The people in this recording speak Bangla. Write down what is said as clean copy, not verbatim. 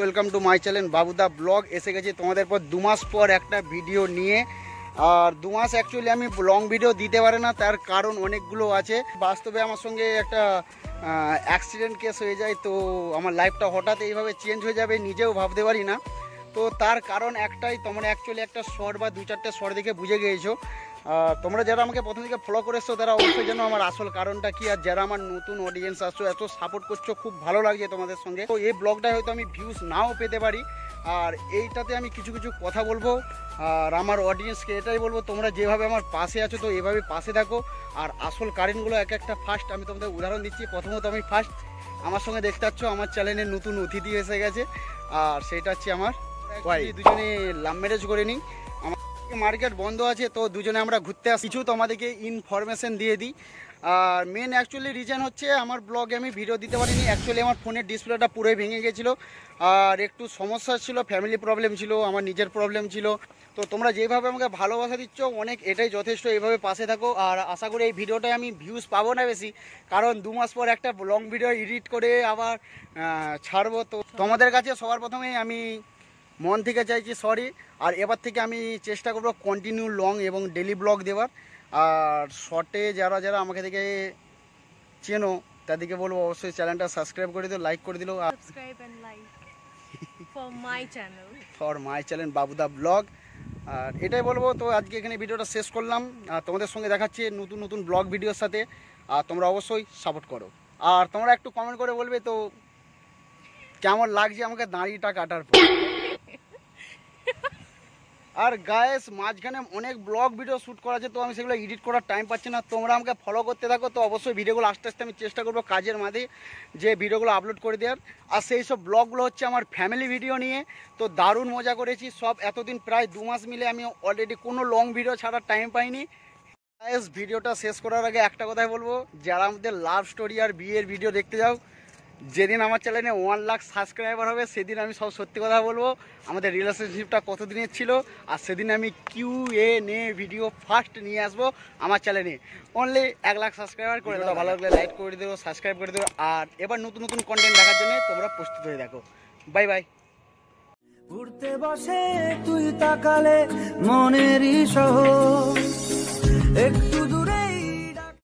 Welcome to my channel Babuda blog. এসে গেছি তোমাদের পর 2 মাস পর একটা ভিডিও নিয়ে। আর 2 মাস অ্যাকচুয়ালি আমি লং ভিডিও দিতে পারি না, তার কারণ অনেকগুলো আছে। বাস্তবে আমার সঙ্গে একটা অ্যাক্সিডেন্ট কেস হয়ে যায়, তো আমার লাইফটা হঠাৎ এইভাবে চেঞ্জ হয়ে যাবে নিজেও ভাবতে পারি না। তো তার কারণ একটাই, তোমরা অ্যাকচুয়ালি একটা শর্ট বা 2-4টে শর্ট দেখে বুঝে গিয়েছো। তোমরা যারা আমাকে প্রথম থেকে ফলো করে এসছো তারা অবশ্যই জানো আমার আসল কারণটা কি। আর যারা আমার নতুন অডিয়েন্স আসছো, এত সাপোর্ট করছো, খুব ভালো লাগছে তোমাদের সঙ্গে। তো এই ব্লগটায় হয়তো আমি ভিউজ নাও পেতে পারি, আর এইটাতে আমি কিছু কিছু কথা বলবো। আর আমার অডিয়েন্সকে এটাই বলবো, তোমরা যেভাবে আমার পাশে আছো তো এভাবে পাশে থাকো। আর আসল কারণগুলো এক একটা ফার্স্ট আমি তোমাদের উদাহরণ দিচ্ছি। প্রথমত আমি ফার্স্ট আমার সঙ্গে দেখতে পাচ্ছ আমার চ্যানেলের নতুন অতিথি এসে গেছে, আর সেটা হচ্ছে আমার ভাই। দুজনে লাভ ম্যারেজ করে নিই, মার্কেট বন্ধ আছে, তো দুজনে আমরা ঘুরতে আসি। কিছু তোমাদেরকে ইনফরমেশন দিয়ে দিই। আর মেন অ্যাকচুয়ালি রিজন হচ্ছে আমার ব্লগে আমি ভিডিও দিতে পারিনি। অ্যাকচুয়ালি আমার ফোনের ডিসপ্লেটা পুরোই ভেঙে গেছিলো, আর একটু সমস্যা ছিল, ফ্যামিলি প্রবলেম ছিল, আমার নিজের প্রবলেম ছিল। তো তোমরা যেভাবে আমাকে ভালোবাসা দিচ্ছ অনেক, এটাই যথেষ্ট। এইভাবে পাশে থাকো। আর আশা করি এই ভিডিওটায় আমি ভিউজ পাবো না বেশি, কারণ 2 মাস পর একটা লং ভিডিও এডিট করে আবার ছাড়বো। তো তোমাদের কাছে সবার প্রথমেই আমি মন থেকে চাইছি সরি। আর এবার থেকে আমি চেষ্টা করবো কন্টিনিউ লং এবং ডেলি ব্লগ দেওয়ার। আর শর্টে যারা যারা আমাকে থেকে চেনো তাদেরকে বলবো অবশ্যই চ্যানেলটা সাবস্ক্রাইব করে দিও, লাইক করে দিল। For my channel Babuda blog. আর এটাই বলবো। তো আজকে এখানে ভিডিওটা শেষ করলাম, আর তোমাদের সঙ্গে দেখাচ্ছি নতুন নতুন ব্লগ ভিডিওর সাথে। আর তোমরা অবশ্যই সাপোর্ট করো। আর তোমরা একটু কমেন্ট করে বলবে তো কেমন লাগছে আমাকে দাঁড়িটা কাটার পর। আর গায়েস মাঝখানে অনেক ব্লগ ভিডিও শ্যুট করা আছে, তো আমি সেগুলো এডিট করার টাইম পাচ্ছি না। তোমরা আমাকে ফলো করতে থাকো, তো অবশ্যই ভিডিওগুলো আস্তে আস্তে আমি চেষ্টা করবো কাজের মাঝে যে ভিডিওগুলো আপলোড করে দেওয়ার। আর সেই সব ব্লগগুলো হচ্ছে আমার ফ্যামিলি ভিডিও নিয়ে। তো দারুণ মজা করেছি সব এতদিন, প্রায় 2 মাস মিলে আমি অলরেডি কোনো লং ভিডিও ছাড়ার টাইম পাইনি। গায়েস ভিডিওটা শেষ করার আগে একটা কথাই বলবো, যারা আমাদের লাভ স্টোরি আর বিয়ের ভিডিও দেখতে যাও, যেদিন আমার চ্যানেলে 1 লাখ সাবস্ক্রাইবার হবে সেদিন আমি সব সত্যি কথা বলবো আমাদের রিলেশনশিপটা কতদিনের ছিল। আর সেদিন আমি Q&A ভিডিও ফার্স্ট নিয়ে আসবো আমার চ্যানেলে। অনলি 1 লাখ সাবস্ক্রাইবার করে দেবো। ভালো লাগলে লাইক করে দেবো, সাবস্ক্রাইব করে দেবো। আর এবার নতুন নতুন কন্টেন্ট দেখার জন্য তোমরা প্রস্তুত হয়ে দেখো। Bye bye. ঘুরতে বসে তুই তাকালে মনেরই শহর একটু দূরে।